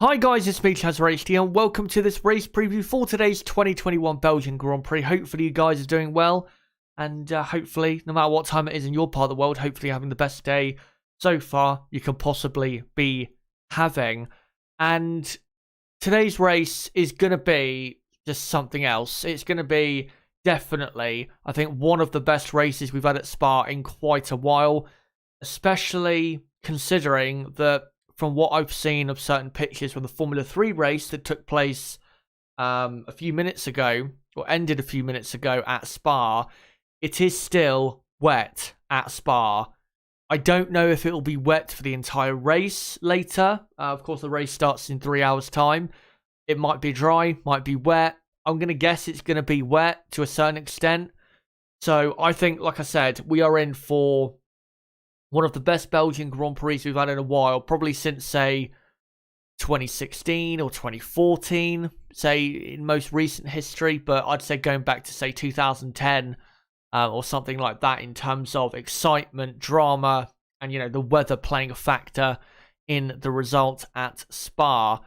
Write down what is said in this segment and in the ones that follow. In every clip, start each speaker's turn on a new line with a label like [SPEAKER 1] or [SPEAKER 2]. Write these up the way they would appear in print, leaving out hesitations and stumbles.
[SPEAKER 1] Hi guys, it's me, HD, and welcome to this race preview for today's 2021 Belgian Grand Prix. Hopefully you guys are doing well, and hopefully, no matter what time it is in your part of the world, hopefully you're having the best day so far you can possibly be having. And today's race is going to be just something else. It's going to be definitely, I think, one of the best races we've had at Spa in quite a while, especially considering that from what I've seen of certain pictures from the Formula 3 race that took place a few minutes ago, or ended a few minutes ago at Spa, it is still wet at Spa. I don't know if it will be wet for the entire race later. Of course, the race starts in 3 hours' time. It might be dry, might be wet. I'm going to guess it's going to be wet to a certain extent. So I think, like I said, we are in for one of the best Belgian Grand Prix we've had in a while, probably since, say, 2016 or 2014, say, in most recent history. But I'd say going back to, say, 2010 or something like that in terms of excitement, drama, and, you know, the weather playing a factor in the result at Spa.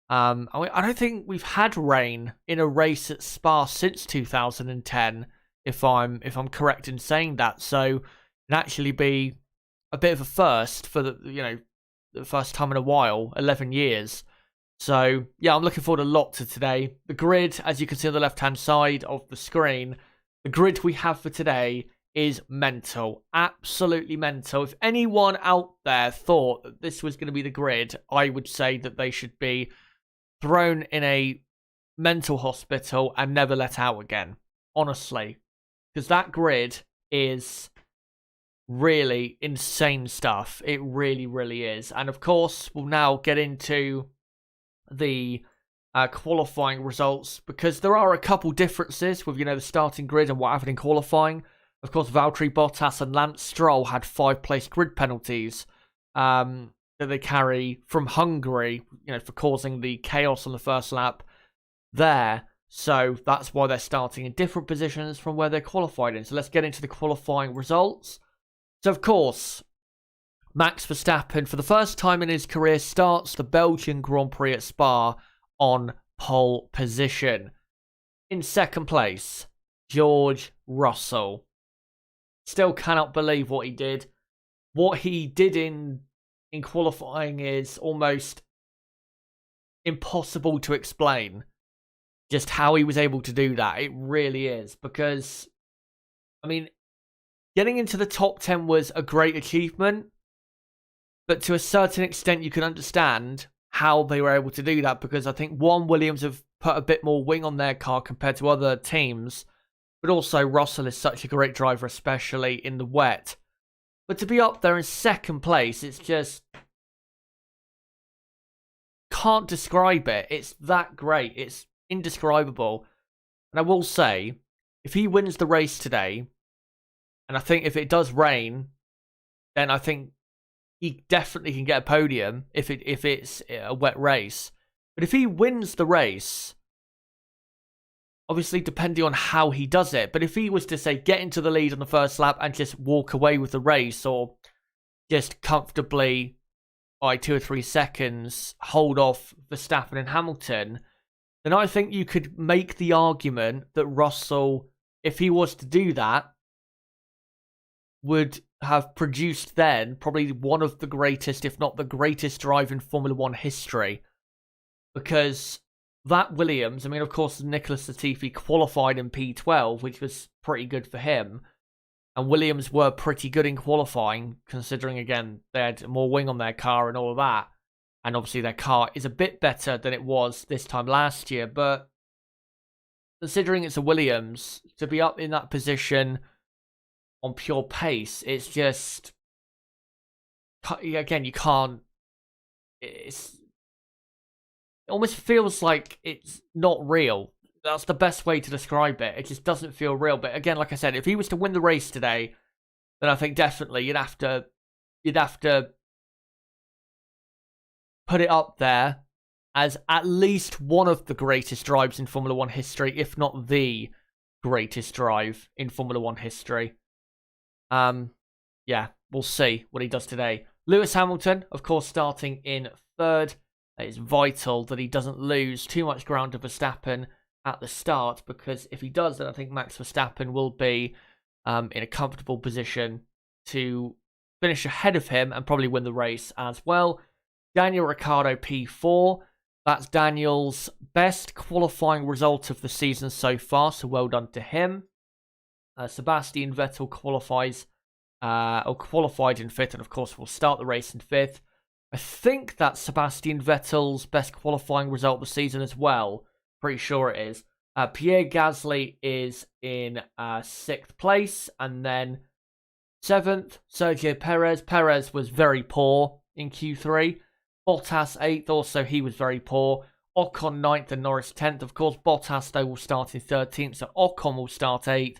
[SPEAKER 1] I don't think we've had rain in a race at Spa since 2010, if I'm correct in saying that. So it'd actually be a bit of a first for the first time in a while, 11 years. So yeah, I'm looking forward a lot to today. The grid, as you can see on the left-hand side of the screen, the grid we have for today is mental, absolutely mental. If anyone out there thought that this was going to be the grid, I would say that they should be thrown in a mental hospital and never let out again, honestly, because that grid is really insane stuff. It really, really is. And of course, we'll now get into the qualifying results, because there are a couple differences with, the starting grid and what happened in qualifying. Of course, Valtteri Bottas and Lance Stroll had 5-place grid penalties that they carry from Hungary, for causing the chaos on the first lap there. So that's why they're starting in different positions from where they're qualified in. So let's get into the qualifying results. So, of course, Max Verstappen, for the first time in his career, starts the Belgian Grand Prix at Spa on pole position. In second place, George Russell. Still cannot believe what he did. What he did in qualifying is almost impossible to explain. Just how he was able to do that. It really is. Because, getting into the top 10 was a great achievement, but to a certain extent you can understand how they were able to do that, because I think, one, Williams have put a bit more wing on their car compared to other teams, but also Russell is such a great driver, especially in the wet. But to be up there in second place, it's just, can't describe it. It's that great. It's indescribable. And I will say, if he wins the race today, and I think if it does rain, then I think he definitely can get a podium if it's a wet race. But if he wins the race, obviously depending on how he does it, but if he was to, say, get into the lead on the first lap and just walk away with the race, or just comfortably by 2 or 3 seconds hold off Verstappen and Hamilton, then I think you could make the argument that Russell, if he was to do that, would have produced then probably one of the greatest, if not the greatest, drive in Formula 1 history. Because that Williams, of course, Nicholas Latifi qualified in P12, which was pretty good for him. And Williams were pretty good in qualifying, considering, again, they had more wing on their car and all of that. And obviously their car is a bit better than it was this time last year. But considering it's a Williams, to be up in that position on pure pace, it's just, again, you can't, it almost feels like it's not real. That's the best way to describe it. It just doesn't feel real. But again, like I said, if he was to win the race today, then I think definitely you'd have to put it up there as at least one of the greatest drives in Formula 1 history, if not the greatest drive in Formula 1 history. Yeah, we'll see what he does today. Lewis Hamilton, of course, starting in third. It's vital that he doesn't lose too much ground to Verstappen at the start, because if he does, then I think Max Verstappen will be in a comfortable position to finish ahead of him and probably win the race as well. Daniel Ricciardo P4. That's Daniel's best qualifying result of the season so far, so well done to him. Sebastian Vettel qualified in 5th, and of course will start the race in 5th. I think that's Sebastian Vettel's best qualifying result of the season as well. Pretty sure it is. Pierre Gasly is in 6th place, and then 7th, Sergio Perez. Perez was very poor in Q3. Bottas 8th, also he was very poor. Ocon 9th and Norris 10th. Of course, Bottas though will start in 13th, so Ocon will start 8th.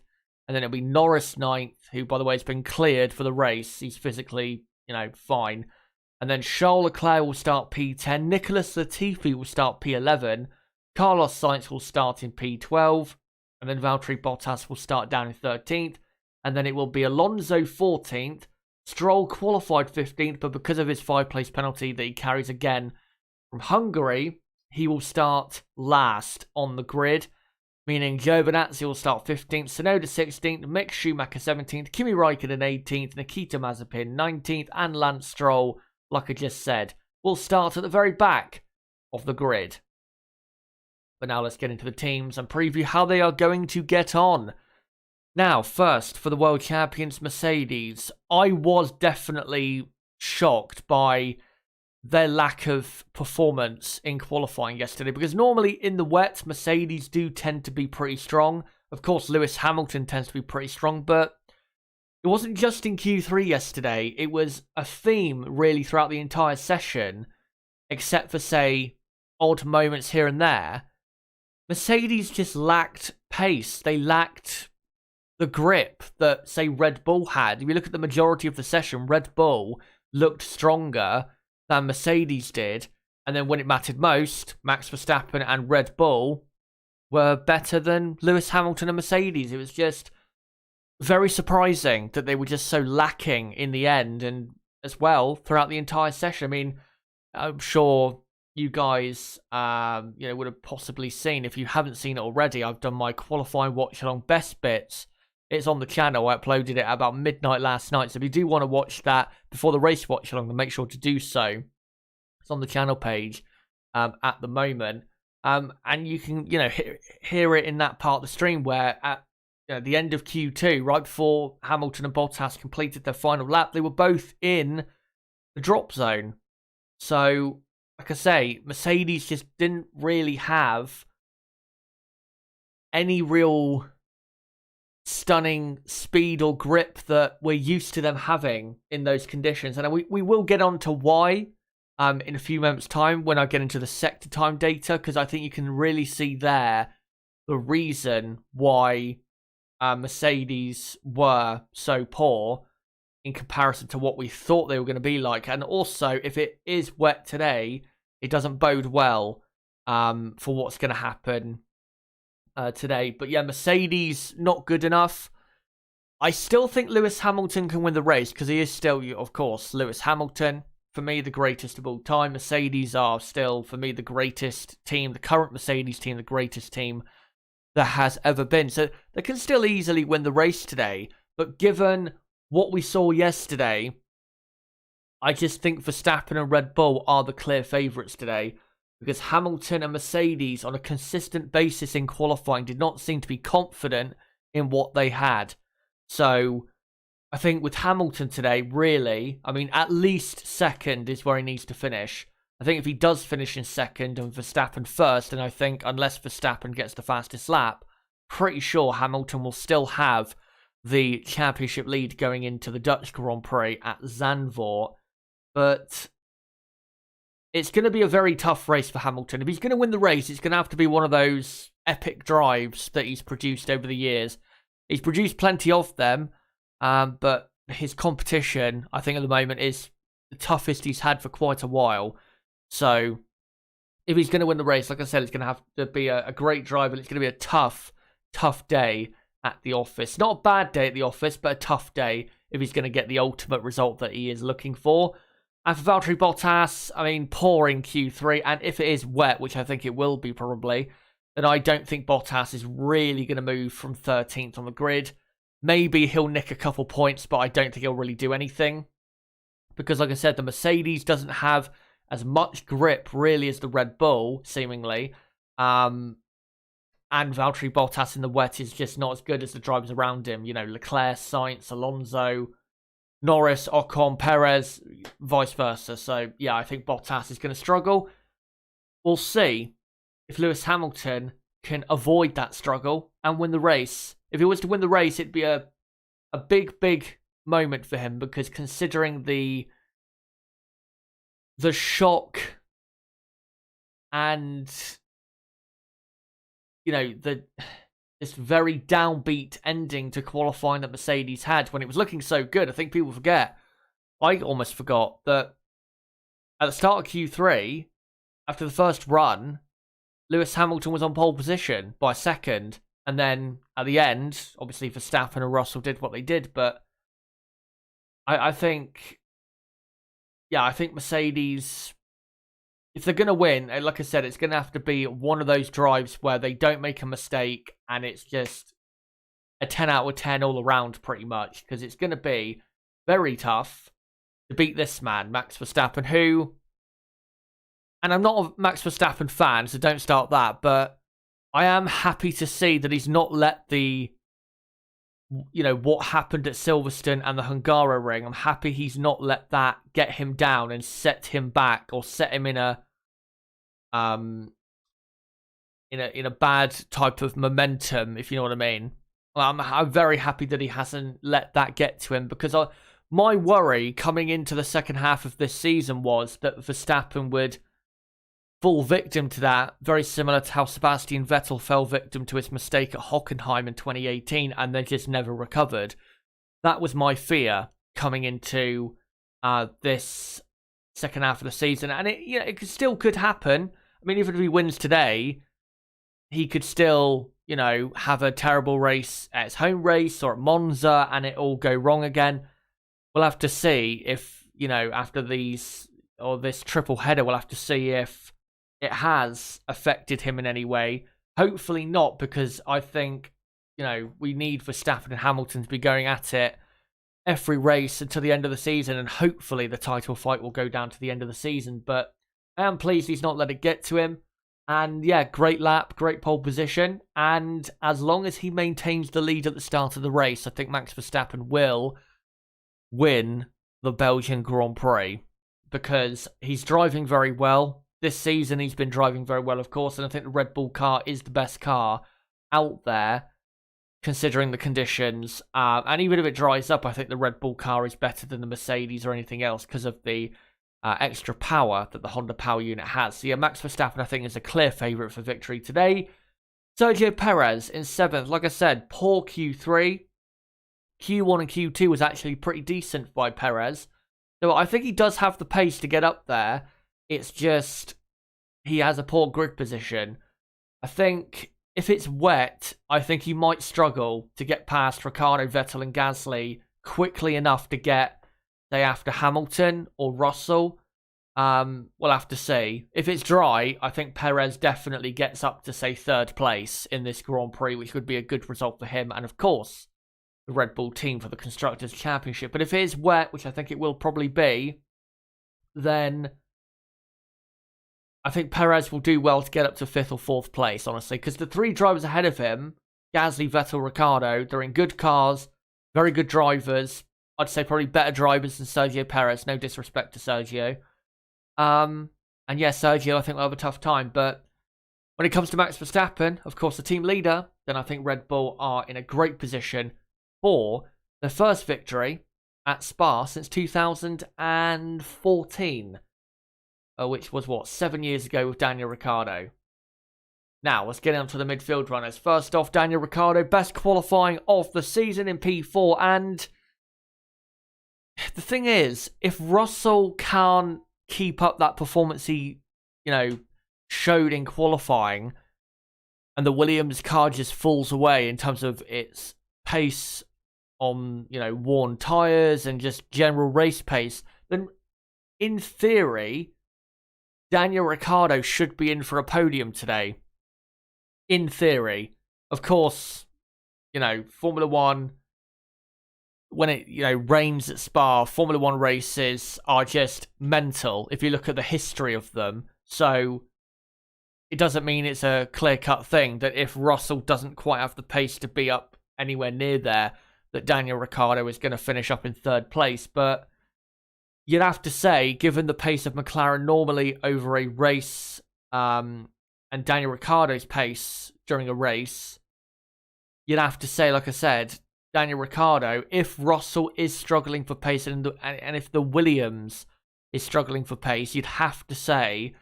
[SPEAKER 1] And then it'll be Norris 9th, who, by the way, has been cleared for the race. He's physically, fine. And then Charles Leclerc will start P10. Nicholas Latifi will start P11. Carlos Sainz will start in P12. And then Valtteri Bottas will start down in 13th. And then it will be Alonso 14th. Stroll qualified 15th, but because of his 5-place penalty that he carries again from Hungary, he will start last on the grid. Meaning Giovinazzi will start 15th, Tsunoda 16th, Mick Schumacher 17th, Kimi Raikkonen 18th, Nikita Mazepin 19th, and Lance Stroll, like I just said, will start at the very back of the grid. But now let's get into the teams and preview how they are going to get on. Now, first, for the World Champions Mercedes, I was definitely shocked by their lack of performance in qualifying yesterday, because normally in the wet, Mercedes do tend to be pretty strong. Of course, Lewis Hamilton tends to be pretty strong, but it wasn't just in Q3 yesterday. It was a theme really throughout the entire session, except for, say, odd moments here and there. Mercedes just lacked pace. They lacked the grip that, say, Red Bull had. If you look at the majority of the session, Red Bull looked stronger than Mercedes did, and then when it mattered most, Max Verstappen and Red Bull were better than Lewis Hamilton and Mercedes. It was just very surprising that they were just so lacking in the end, and as well throughout the entire session. I mean, I'm sure you guys would have possibly seen, if you haven't seen it already, I've done my qualifying watch along best bits. It's on the channel. I uploaded it at about midnight last night. So if you do want to watch that before the race watch along, then make sure to do so. It's on the channel page at the moment. And you can, hear it in that part of the stream where at the end of Q2, right before Hamilton and Bottas completed their final lap, they were both in the drop zone. So, like I say, Mercedes just didn't really have any real stunning speed or grip that we're used to them having in those conditions. And we will get on to why in a few moments' time when I get into the sector time data, because I think you can really see there the reason why Mercedes were so poor in comparison to what we thought they were going to be like. And also, if it is wet today, it doesn't bode well for what's going to happen today. But yeah, Mercedes not good enough. I still think Lewis Hamilton can win the race, because he is still, of course, Lewis Hamilton, for me, the greatest of all time. Mercedes are still, for me, the greatest team, the current Mercedes team, the greatest team that has ever been. So they can still easily win the race today. But given what we saw yesterday, I just think Verstappen and Red Bull are the clear favourites today, because Hamilton and Mercedes on a consistent basis in qualifying did not seem to be confident in what they had. So I think with Hamilton today, really, I mean, at least second is where he needs to finish. I think if he does finish in second and Verstappen first, and I think unless Verstappen gets the fastest lap, pretty sure Hamilton will still have the championship lead going into the Dutch Grand Prix at Zandvoort. But it's going to be a very tough race for Hamilton. If he's going to win the race, it's going to have to be one of those epic drives that he's produced over the years. He's produced plenty of them, but his competition, I think at the moment, is the toughest he's had for quite a while. So if he's going to win the race, like I said, it's going to have to be a great drive, and it's going to be a tough day at the office. Not a bad day at the office, but a tough day if he's going to get the ultimate result that he is looking for. And for Valtteri Bottas, I mean, poor in Q3. And if it is wet, which I think it will be probably, then I don't think Bottas is really going to move from 13th on the grid. Maybe he'll nick a couple points, but I don't think he'll really do anything. Because, like I said, the Mercedes doesn't have as much grip, really, as the Red Bull, seemingly. And Valtteri Bottas in the wet is just not as good as the drivers around him. You know, Leclerc, Sainz, Alonso, Norris, Ocon, Perez, vice versa. So, yeah, I think Bottas is going to struggle. We'll see if Lewis Hamilton can avoid that struggle and win the race. If he was to win the race, it'd be a big, big moment for him, because considering the shock and, you know, this very downbeat ending to qualifying that Mercedes had when it was looking so good. I think people forget. I almost forgot that at the start of Q3, after the first run, Lewis Hamilton was on pole position by a second. And then at the end, obviously Verstappen and Russell did what they did. But I think, yeah, I think Mercedes, if they're going to win, like I said, it's going to have to be one of those drives where they don't make a mistake and it's just a 10 out of 10 all around pretty much, because it's going to be very tough to beat this man, Max Verstappen, who, and I'm not a Max Verstappen fan, so don't start that, but I am happy to see that he's not let the, you know, what happened at Silverstone and the Hungaroring, I'm happy he's not let that get him down and set him back or set him in a bad type of momentum, if you know what I mean. I'm very happy that he hasn't let that get to him, because my worry coming into the second half of this season was that Verstappen would fall victim to that, very similar to how Sebastian Vettel fell victim to his mistake at Hockenheim in 2018 and then just never recovered. That was my fear coming into this second half of the season, and it still could happen. I mean, even if he wins today, he could still, you know, have a terrible race at his home race or at Monza and it all go wrong again. We'll have to see if, you know, after these, or this triple header, we'll have to see if it has affected him in any way. Hopefully not, because I think, you know, we need Verstappen and Hamilton to be going at it every race until the end of the season, and hopefully the title fight will go down to the end of the season. But I am pleased he's not let it get to him. And yeah, great lap, great pole position. And as long as he maintains the lead at the start of the race, I think Max Verstappen will win the Belgian Grand Prix, because he's driving very well. This season, he's been driving very well, of course, and I think the Red Bull car is the best car out there, considering the conditions. And even if it dries up, I think the Red Bull car is better than the Mercedes or anything else because of the extra power that the Honda Power Unit has. So yeah, Max Verstappen, I think, is a clear favourite for victory today. Sergio Perez in 7th. Like I said, poor Q3. Q1 and Q2 was actually pretty decent by Perez. So I think he does have the pace to get up there. It's just he has a poor grid position. I think if it's wet, I think he might struggle to get past Ricciardo, Vettel and Gasly quickly enough to get, say, after Hamilton or Russell. We'll have to see. If it's dry, I think Perez definitely gets up to, say, 3rd place in this Grand Prix, which would be a good result for him. And of course, the Red Bull team for the Constructors' Championship. But if it is wet, which I think it will probably be, then I think Perez will do well to get up to 5th or 4th place, honestly, because the 3 drivers ahead of him, Gasly, Vettel, Ricciardo, they're in good cars, very good drivers. I'd say probably better drivers than Sergio Perez. No disrespect to Sergio. And yeah, Sergio, I think, will have a tough time. But when it comes to Max Verstappen, of course, the team leader, then I think Red Bull are in a great position for their first victory at Spa since 2014. Which was, 7 years ago with Daniel Ricciardo. Now, let's get on to the midfield runners. First off, Daniel Ricciardo, best qualifying of the season in P4. And the thing is, if Russell can't keep up that performance he, you know, showed in qualifying, and the Williams car just falls away in terms of its pace on, you know, worn tyres and just general race pace, then in theory, Daniel Ricciardo should be in for a podium today. In theory. Of course, Formula One, when it, rains at Spa, Formula One races are just mental if you look at the history of them. So it doesn't mean it's a clear-cut thing that if Russell doesn't quite have the pace to be up anywhere near there, that Daniel Ricciardo is going to finish up in third place. But you'd have to say, given the pace of McLaren normally over a race, and Daniel Ricciardo's pace during a race, you'd have to say, like I said, Daniel Ricciardo, if Russell is struggling for pace and if the Williams is struggling for pace, you'd have to say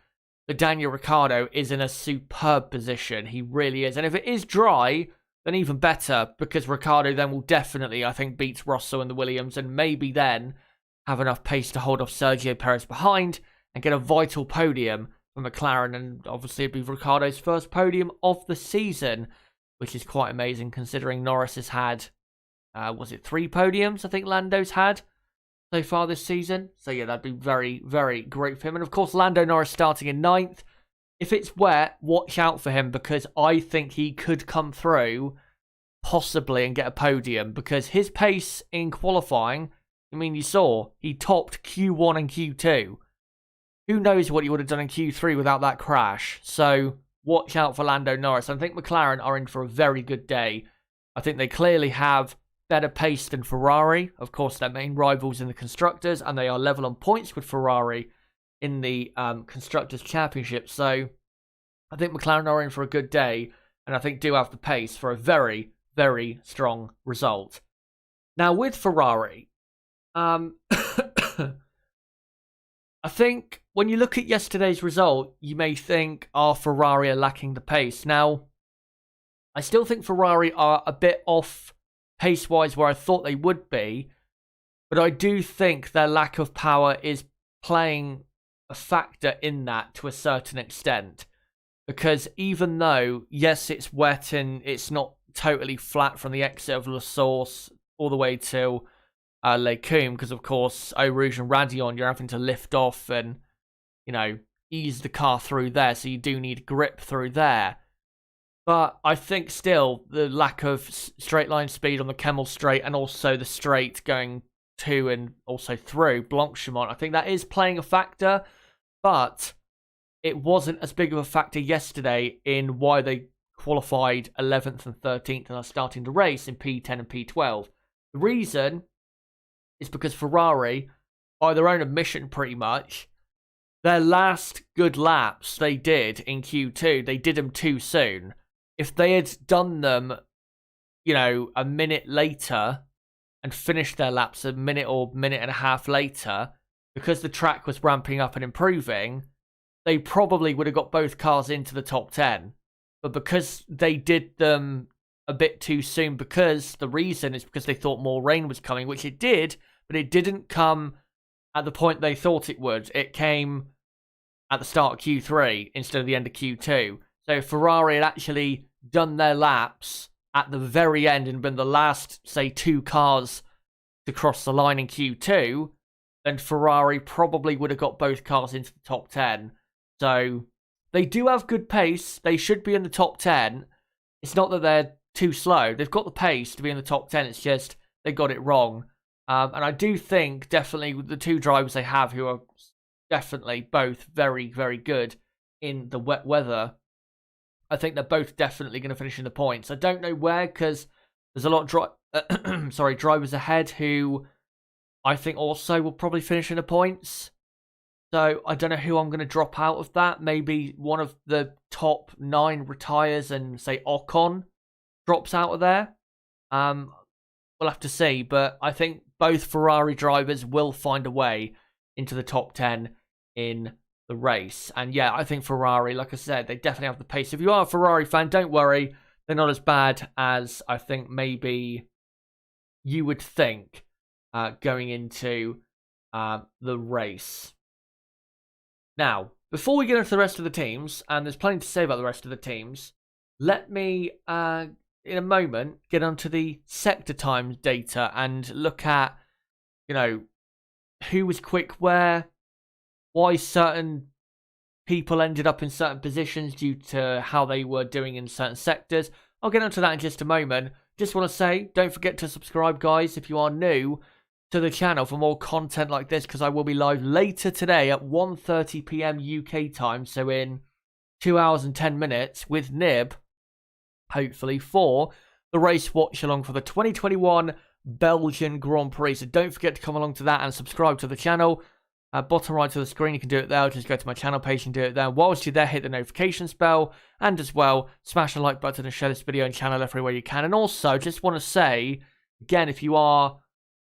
[SPEAKER 1] that Daniel Ricciardo is in a superb position. He really is. And if it is dry, then even better, because Ricciardo then will definitely, I think, beat Russell and the Williams, and maybe then have enough pace to hold off Sergio Perez behind and get a vital podium for McLaren. And obviously it'd be Ricciardo's first podium of the season, which is quite amazing considering Norris has had, was it 3 podiums I think Lando's had so far this season? So yeah, that'd be very, very great for him. And of course, Lando Norris starting in 9th. If it's wet, watch out for him, because I think he could come through possibly and get a podium, because his pace in qualifying, you saw, he topped Q1 and Q2. Who knows what he would have done in Q3 without that crash? So watch out for Lando Norris. I think McLaren are in for a very good day. I think they clearly have better pace than Ferrari. Of course, their main rivals in the Constructors, and they are level on points with Ferrari in the Constructors' Championship. So I think McLaren are in for a good day, and I think do have the pace for a very, very strong result. Now, with Ferrari, I think when you look at yesterday's result, you may think, Ferrari are lacking the pace. Now, I still think Ferrari are a bit off pace-wise where I thought they would be, but I do think their lack of power is playing a factor in that to a certain extent. Because even though, yes, it's wet and it's not totally flat from the exit of La Source all the way to Les Combes, because of course, Eau Rouge and Raidillon, you're having to lift off and, ease the car through there, so you do need grip through there. But I think still the lack of straight line speed on the Kemmel Straight, and also the straight going to and also through Blanchimont, I think that is playing a factor, but it wasn't as big of a factor yesterday in why they qualified 11th and 13th and are starting to race in P10 and P12. The reason is because Ferrari, by their own admission pretty much, their last good laps they did in Q2, they did them too soon. If they had done them, a minute later and finished their laps a minute or minute and a half later, because the track was ramping up and improving, they probably would have got both cars into the top 10. But because they did them a bit too soon, because the reason is because they thought more rain was coming, which it did, but it didn't come at the point they thought it would. It came at the start of Q3 instead of the end of Q2. So Ferrari had actually done their laps at the very end and been the last, say, 2 cars to cross the line in Q2, then Ferrari probably would have got both cars into the top 10. So they do have good pace. They should be in the top 10. It's not that they're too slow. They've got the pace to be in the top 10. It's just they got it wrong. And I do think definitely the 2 drivers they have, who are definitely both very, very good in the wet weather, I think they're both definitely going to finish in the points. I don't know where, because there's a lot of drivers ahead who I think also will probably finish in the points. So I don't know who I'm going to drop out of that. Maybe one of the top 9 retires and, say, Ocon drops out of there. We'll have to see. But I think both Ferrari drivers will find a way into the top 10 in the race. And yeah, I think Ferrari, like I said, they definitely have the pace. If you are a Ferrari fan, don't worry. They're not as bad as I think maybe you would think going into the race. Now, before we get into the rest of the teams, and there's plenty to say about the rest of the teams, let me, in a moment, get onto the sector times data and look at, who was quick where, why certain people ended up in certain positions due to how they were doing in certain sectors. I'll get onto that in just a moment. Just want to say, don't forget to subscribe, guys, if you are new to the channel for more content like this, because I will be live later today at 1:30 PM UK time, so in 2 hours and 10 minutes with Nib, hopefully, for the race watch along for the 2021 Belgian Grand Prix. So don't forget to come along to that and subscribe to the channel. Bottom right of the screen, you can do it there. Just go to my channel page and do it there. Whilst you're there, hit the notifications bell, and as well, smash the like button and share this video and channel everywhere you can. And also, just want to say, again, if you are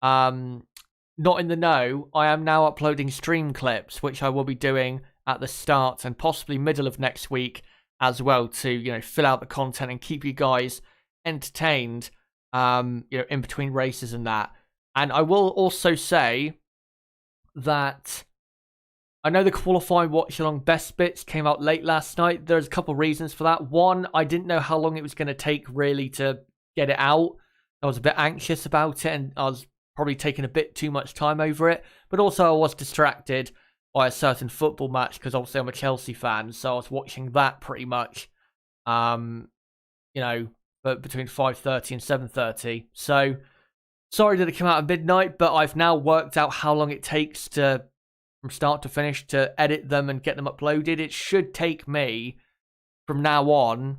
[SPEAKER 1] not in the know, I am now uploading stream clips, which I will be doing at the start and possibly middle of next week as well, to fill out the content and keep you guys entertained in between races and that. And I will also say that I know the qualifying watch along best bits came out late last night. There's a couple of reasons for that. One, I didn't know how long it was going to take really to get it out. I was a bit anxious about it, and I was probably taking a bit too much time over it. But also I was distracted by a certain football match, because obviously I'm a Chelsea fan, so I was watching that pretty much, but between 5:30 and 7:30. So sorry that it came out at midnight, but I've now worked out how long it takes to, from start to finish, to edit them and get them uploaded. It should take me, from now on,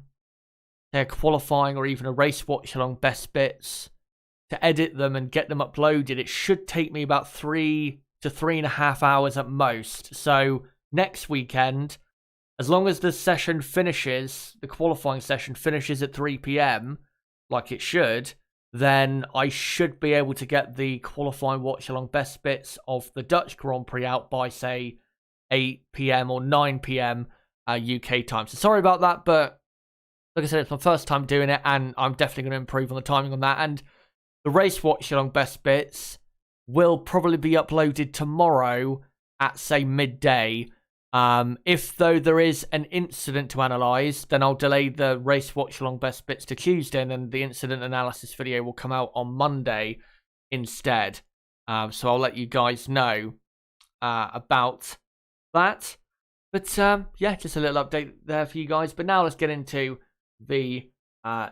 [SPEAKER 1] a qualifying or even a race watch along best bits, to edit them and get them uploaded. It should take me about 3 to 3.5 hours at most. So next weekend, as long as the session finishes, the qualifying session finishes at 3 PM, like it should, then I should be able to get the qualifying watch along best bits of the Dutch Grand Prix out by, say, 8 PM or 9 PM UK time. So sorry about that, but like I said, it's my first time doing it, and I'm definitely going to improve on the timing on that. And the race watch along best bits will probably be uploaded tomorrow at, say, midday. If, though, there is an incident to analyse, then I'll delay the race watch along best bits to Tuesday, and then the incident analysis video will come out on Monday instead. So I'll let you guys know about that. But yeah, just a little update there for you guys. But now let's get into the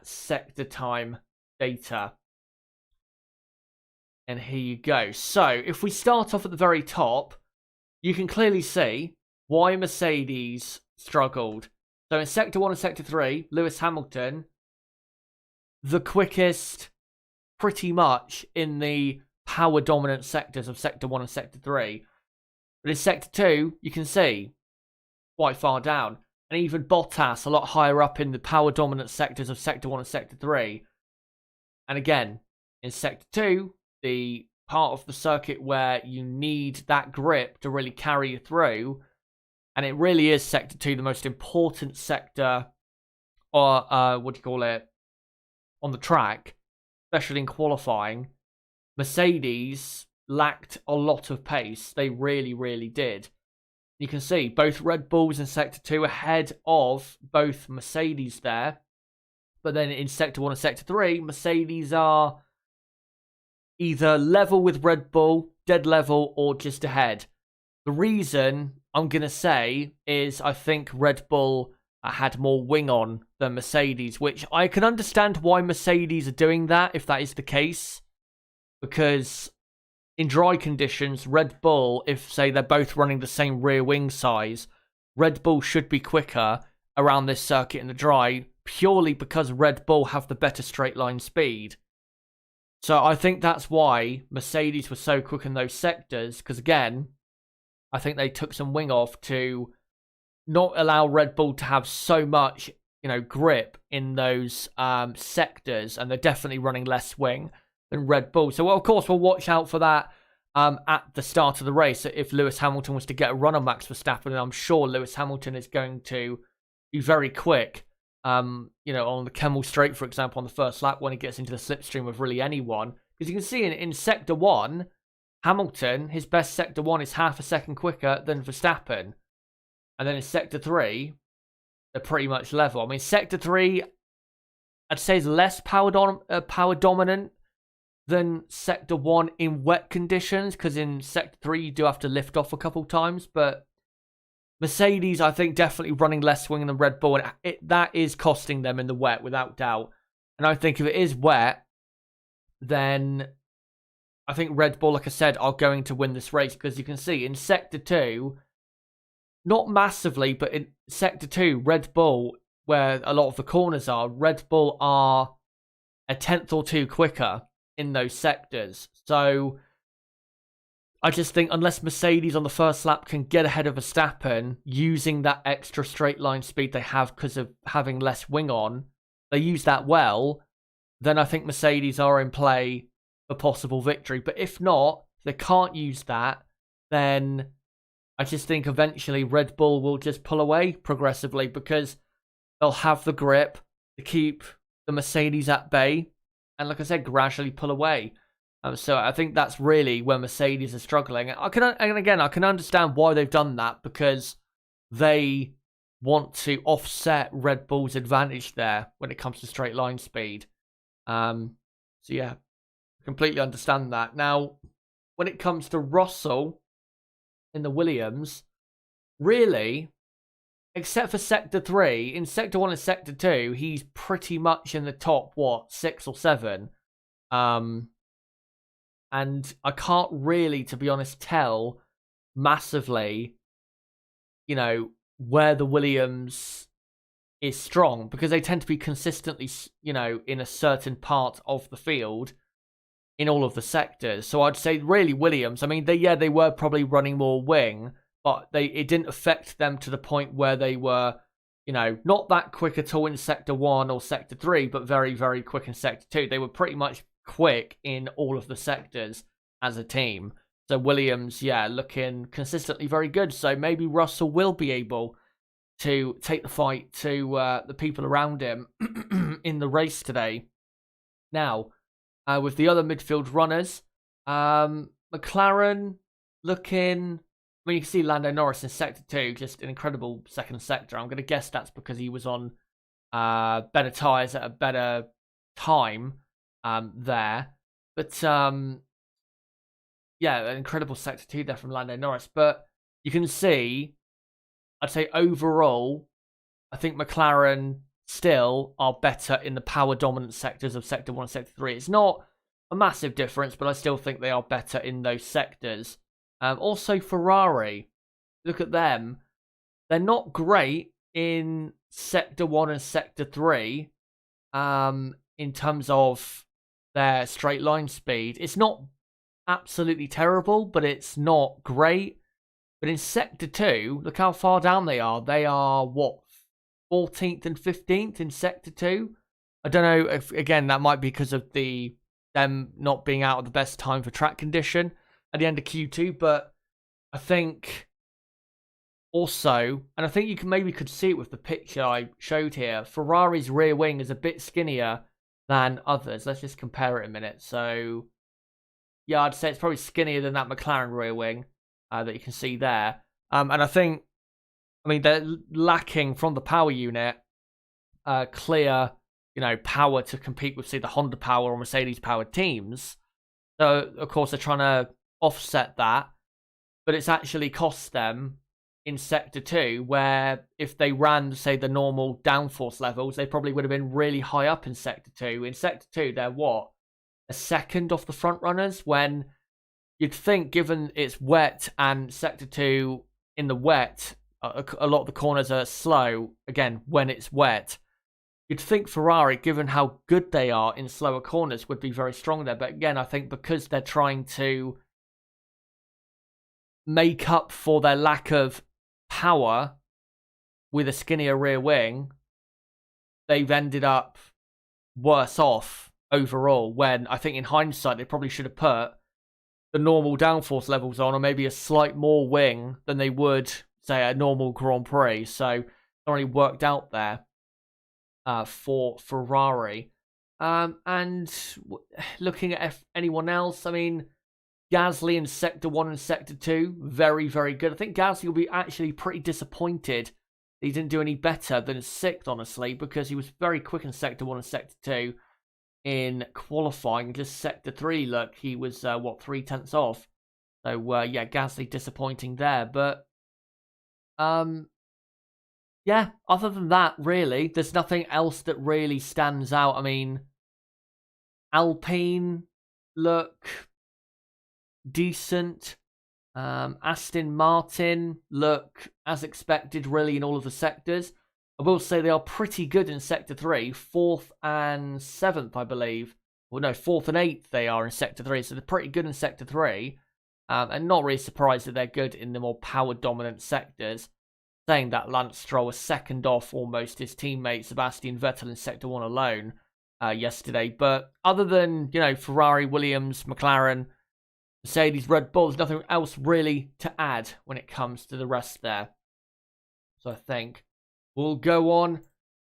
[SPEAKER 1] sector time data. And here you go. So if we start off at the very top, you can clearly see why Mercedes struggled. So in Sector 1 and Sector 3, Lewis Hamilton, the quickest pretty much in the power-dominant sectors of Sector 1 and Sector 3. But in Sector 2, you can see quite far down. And even Bottas a lot higher up in the power-dominant sectors of Sector 1 and Sector 3. And again, in Sector 2, the part of the circuit where you need that grip to really carry you through, and it really is Sector 2, the most important sector, or on the track, especially in qualifying. Mercedes lacked a lot of pace. They really, really did. You can see both Red Bulls in Sector 2 ahead of both Mercedes there. But then in Sector 1 and Sector 3, Mercedes are either level with Red Bull, dead level, or just ahead. The reason I'm going to say is I think Red Bull had more wing on than Mercedes, which I can understand why Mercedes are doing that if that is the case. Because in dry conditions, Red Bull, if, say, they're both running the same rear wing size, Red Bull should be quicker around this circuit in the dry, purely because Red Bull have the better straight line speed. So I think that's why Mercedes was so quick in those sectors, because again, I think they took some wing off to not allow Red Bull to have so much, grip in those sectors, and they're definitely running less wing than Red Bull. So, of course, we'll watch out for that at the start of the race. If Lewis Hamilton was to get a run on Max Verstappen, and I'm sure Lewis Hamilton is going to be very quick, on the Kemmel Straight, for example, on the first lap when he gets into the slipstream of really anyone. Because you can see in Sector 1, Hamilton, his best Sector 1 is half a second quicker than Verstappen. And then in Sector 3, they're pretty much level. I mean, Sector 3, I'd say is less power dominant than Sector 1 in wet conditions, because in Sector 3 you do have to lift off a couple times, but Mercedes, I think, definitely running less swing than Red Bull, and that is costing them in the wet, without doubt. And I think if it is wet, then I think Red Bull, like I said, are going to win this race, because you can see in Sector 2, not massively, but in Sector 2, Red Bull, where a lot of the corners are, Red Bull are a tenth or two quicker in those sectors. So I just think unless Mercedes on the first lap can get ahead of Verstappen using that extra straight line speed they have because of having less wing on, they use that well, then I think Mercedes are in play for possible victory. But if not, if they can't use that, then I just think eventually Red Bull will just pull away progressively, because they'll have the grip to keep the Mercedes at bay and, like I said, gradually pull away. So I think that's really where Mercedes are struggling. I can understand why they've done that, because they want to offset Red Bull's advantage there when it comes to straight line speed. So yeah, completely understand that. Now, when it comes to Russell in the Williams, really, except for Sector 3, in Sector 1 and Sector 2, he's pretty much in the top, 6 or 7. And I can't really, to be honest, tell massively, where the Williams is strong, because they tend to be consistently, in a certain part of the field in all of the sectors. So I'd say really Williams, I mean, they were probably running more wing, but it didn't affect them to the point where they were, not that quick at all in Sector 1 or Sector 3, but very, very quick in Sector 2. They were pretty much quick in all of the sectors as a team. So Williams, looking consistently very good. So maybe Russell will be able to take the fight to the people around him in the race today. Now, with the other midfield runners, McLaren looking... I mean, you can see Lando Norris in Sector 2, just an incredible second sector. I'm going to guess that's because he was on better tyres at a better time there. But, an incredible Sector 2 there from Lando Norris. But you can see, I'd say overall, I think McLaren still are better in the power-dominant sectors of Sector 1 and Sector 3. It's not a massive difference, but I still think they are better in those sectors. Also, Ferrari, look at them. They're not great in Sector 1 and Sector 3 in terms of their straight line speed. It's not absolutely terrible, but it's not great. But in Sector 2, look how far down they are. They are, 14th and 15th in Sector 2? I don't know if, again, that might be because of them not being out at the best time for track condition at the end of Q2, but I think also, and I think you could see it with the picture I showed here, Ferrari's rear wing is a bit skinnier than others. Let's just compare it a minute. So, yeah, I'd say it's probably skinnier than that McLaren rear wing that you can see there. And I think, they're lacking from the power unit clear, power to compete with, say, the Honda power or Mercedes powered teams. So, of course, they're trying to offset that, but it's actually cost them in Sector 2, where if they ran, say, the normal downforce levels, they probably would have been really high up in Sector 2. In Sector 2, they're a second off the front runners, when you'd think, given it's wet and Sector 2 in the wet, a lot of the corners are slow, again, when it's wet. You'd think Ferrari, given how good they are in slower corners, would be very strong there. But again, I think because they're trying to make up for their lack of power with a skinnier rear wing, they've ended up worse off overall, when I think in hindsight they probably should have put the normal downforce levels on, or maybe a slight more wing than they would, say, a normal Grand Prix. So it already worked out there for Ferrari. And looking at anyone else, Gasly in Sector 1 and Sector 2, very, very good. I think Gasly will be actually pretty disappointed that he didn't do any better than 6th, honestly, because he was very quick in Sector 1 and Sector 2. in qualifying. Just sector 3, look, he was, what, 3/10 off. So, yeah, Gasly disappointing there. But, yeah, other than that, really, there's nothing else that really stands out. I mean, Alpine look decent. Aston Martin look as expected, really, in all of the sectors. I will say they are pretty good in Sector 3, 4th and 7th, I believe. Well, no, 4th and 8th they are in Sector 3, so they're pretty good in Sector 3. And not really surprised that they're good in the more power-dominant sectors. Saying that, Lance Stroll was second off almost his teammate Sebastian Vettel in Sector 1 alone yesterday. But other than, you know, Ferrari, Williams, McLaren, Mercedes, Red Bull, there's nothing else really to add when it comes to the rest there. So I think we'll go on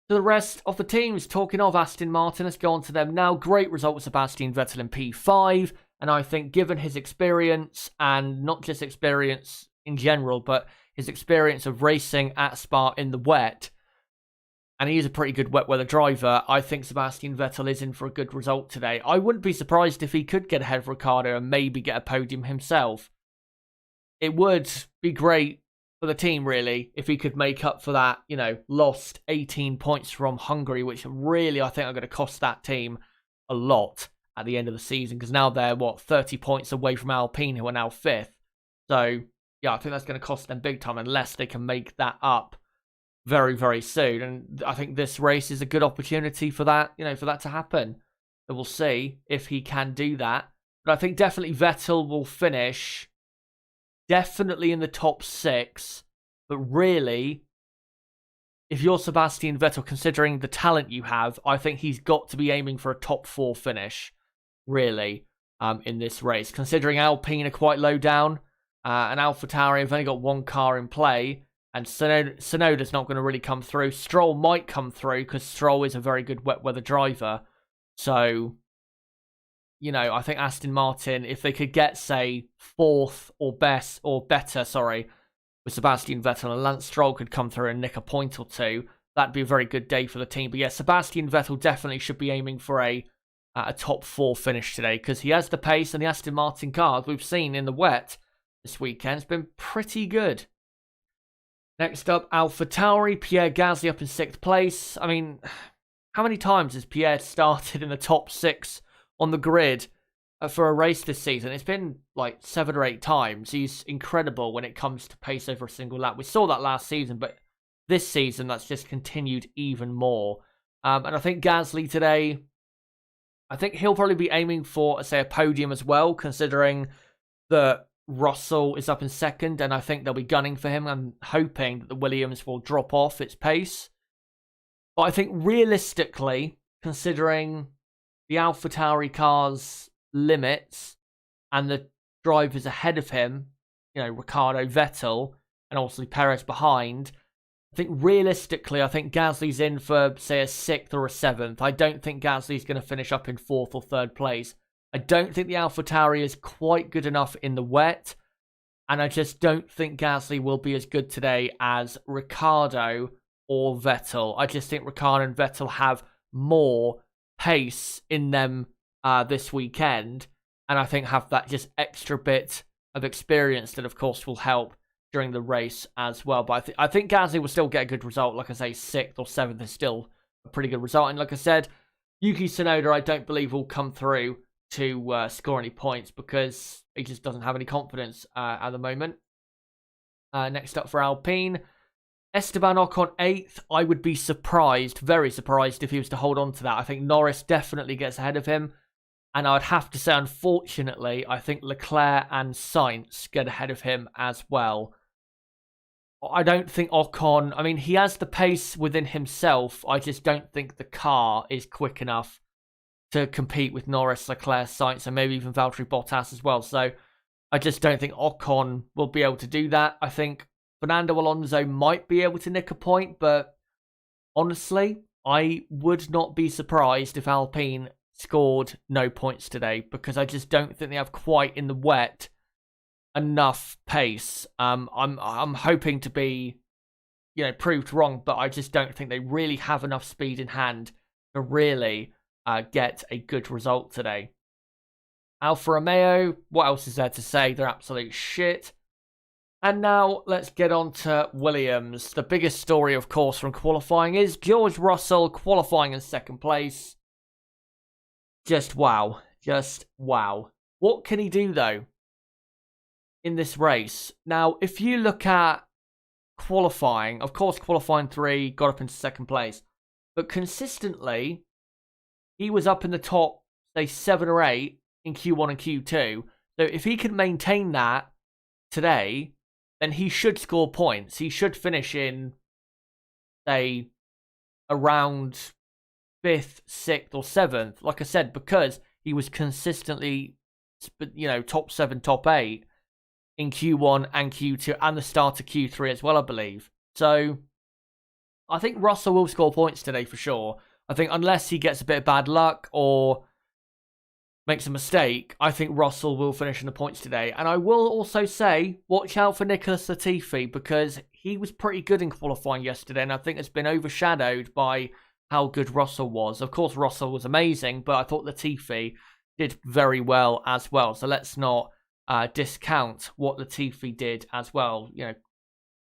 [SPEAKER 1] to the rest of the teams. Talking of Aston Martin, let's go on to them now. Great result with Sebastian Vettel in P5. And I think given his experience, and not just experience in general, but his experience of racing at Spa in the wet, and he's a pretty good wet weather driver, I think Sebastian Vettel is in for a good result today. I wouldn't be surprised if he could get ahead of Ricciardo and maybe get a podium himself. It would be great for the team, really, if he could make up for that, you know, lost 18 points from Hungary, which really, I think, are going to cost that team a lot at the end of the season, because now they're, 30 points away from Alpine, who are now 5th. So, yeah, I think that's going to cost them big time unless they can make that up very, very soon. And I think this race is a good opportunity for that, you know, for that to happen. So we'll see if he can do that. But I think definitely Vettel will finish definitely in the top 6. But really, if you're Sebastian Vettel, considering the talent you have, I think he's got to be aiming for a top 4 finish, really, in this race. Considering Alpine are quite low down, and AlphaTauri have only got one car in play, and Tsunoda's not going to really come through. Stroll might come through, because Stroll is a very good wet weather driver. So, you know, I think Aston Martin, if they could get, say, 4th or better, with Sebastian Vettel, and Lance Stroll could come through and nick a point or two, that'd be a very good day for the team. But yeah, Sebastian Vettel definitely should be aiming for a top 4 finish today, because he has the pace, and the Aston Martin car, as we've seen in the wet this weekend, has been pretty good. Next up, AlphaTauri, Pierre Gasly up in 6th place. I mean, how many times has Pierre started in the top 6 on the grid for a race this season? It's been like 7 or 8 times. He's incredible when it comes to pace over a single lap. We saw that last season, but this season that's just continued even more. And I think Gasly today, I think he'll probably be aiming for, say, a podium as well, considering that Russell is up in 2nd, and I think they'll be gunning for him. I'm hoping that the Williams will drop off its pace. But I think realistically, considering the AlphaTauri car's limits and the drivers ahead of him, you know, Ricciardo, Vettel, and also Perez behind, I think realistically, I think Gasly's in for, say, a 6th or a 7th. I don't think Gasly's going to finish up in 4th or 3rd place. I don't think the AlphaTauri is quite good enough in the wet, and I just don't think Gasly will be as good today as Ricciardo or Vettel. I just think Ricciardo and Vettel have more pace in them this weekend, and I think have that just extra bit of experience that, of course, will help during the race as well. But I think Gasly will still get a good result. Like I say, 6th or 7th is still a pretty good result. And like I said, Yuki Tsunoda, I don't believe will come through to score any points, because he just doesn't have any confidence at the moment. Next up for Alpine, Esteban Ocon 8th. I would be surprised, very surprised, if he was to hold on to that. I think Norris definitely gets ahead of him. And I'd have to say, unfortunately, I think Leclerc and Sainz get ahead of him as well. I don't think Ocon, I mean, he has the pace within himself. I just don't think the car is quick enough to compete with Norris, Leclerc, Sainz, and maybe even Valtteri Bottas as well. So I just don't think Ocon will be able to do that. I think Fernando Alonso might be able to nick a point, but honestly, I would not be surprised if Alpine scored no points today, because I just don't think they have quite in the wet enough pace. I'm hoping to be, you know, proved wrong, but I just don't think they really have enough speed in hand to really get a good result today. Alfa Romeo, what else is there to say? They're absolute shit. And now let's get on to Williams. The biggest story, of course, from qualifying is George Russell qualifying in second place. Just wow. Just wow. What can he do, though, in this race? Now, if you look at qualifying, of course, qualifying 3, got up into second place. But consistently, he was up in the top, say, 7 or 8 in Q1 and Q2. So if he can maintain that today, then he should score points. He should finish in, say, around 5th, 6th, or 7th. Like I said, because he was consistently, top 7, top 8 in Q1 and Q2 and the start of Q3 as well, I believe. So I think Russell will score points today for sure. I think unless he gets a bit of bad luck or makes a mistake, I think Russell will finish in the points today. And I will also say, watch out for Nicholas Latifi, because he was pretty good in qualifying yesterday, and I think it's been overshadowed by how good Russell was. Of course, Russell was amazing, but I thought Latifi did very well as well. So let's not discount what Latifi did as well.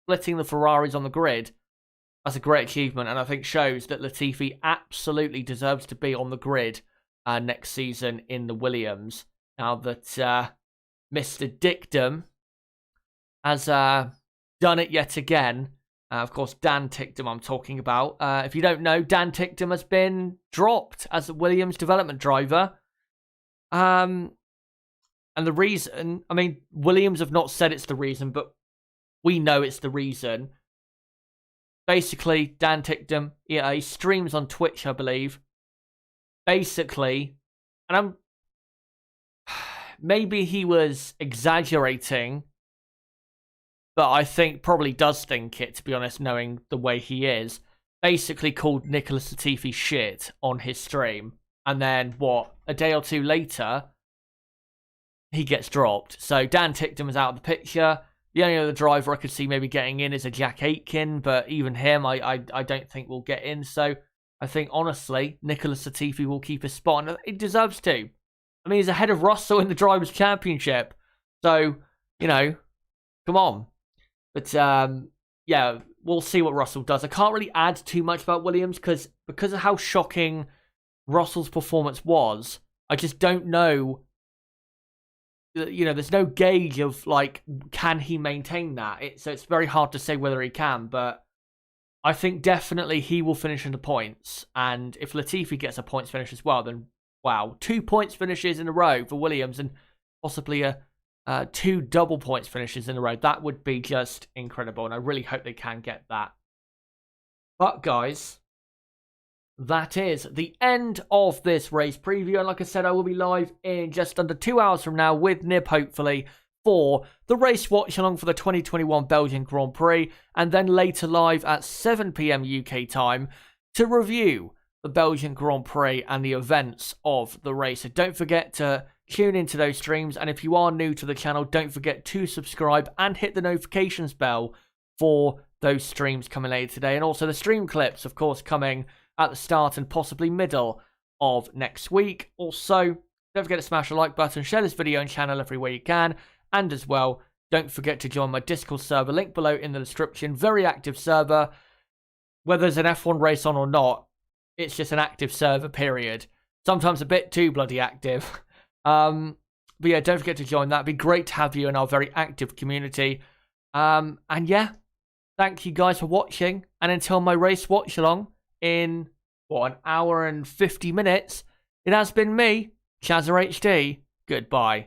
[SPEAKER 1] Splitting the Ferraris on the grid, that's a great achievement, and I think shows that Latifi absolutely deserves to be on the grid next season in the Williams. Now that Mr. Dickdom has done it yet again. Of course, Dan Tickdom I'm talking about. If you don't know, Dan Tickdom has been dropped as a Williams development driver. And the reason, Williams have not said it's the reason, but we know it's the reason. Basically, Dan Tickdom, he streams on Twitch, I believe. Basically, and maybe he was exaggerating, but I think probably does think it, to be honest, knowing the way he is. Basically called Nicholas Latifi shit on his stream. And then, a day or two later, he gets dropped. So Dan Tickdom is out of the picture. The only other driver I could see maybe getting in is a Jack Aitken, but even him, I don't think will get in. So I think, honestly, Nicholas Latifi will keep his spot, and it deserves to. He's ahead of Russell in the Drivers' Championship. So, come on. But, yeah, we'll see what Russell does. I can't really add too much about Williams because of how shocking Russell's performance was. I just don't know. There's no gauge of, can he maintain that? So it's very hard to say whether he can, but I think definitely he will finish in the points. And if Latifi gets a points finish as well, then wow, 2 points finishes in a row for Williams and possibly 2 double points finishes in a row. That would be just incredible, and I really hope they can get that. But guys, that is the end of this race preview, and like I said, I will be live in just under 2 hours from now with Nib, hopefully, for the race watch along for the 2021 Belgian Grand Prix, and then later live at 7 PM UK time to review the Belgian Grand Prix and the events of the race. So don't forget to tune into those streams, and if you are new to the channel, don't forget to subscribe and hit the notifications bell for those streams coming later today, and also the stream clips, of course, coming at the start and possibly middle of next week. Also, don't forget to smash the like button, share this video and channel everywhere you can, and as well, don't forget to join my Discord server, link below in the description. Very active server. Whether there's an F1 race on or not, it's just an active server, period. Sometimes a bit too bloody active. But yeah, don't forget to join that. It'd be great to have you in our very active community. And yeah, thank you guys for watching. And until my race watch along in, an hour and 50 minutes, it has been me, Chazza HD. Goodbye.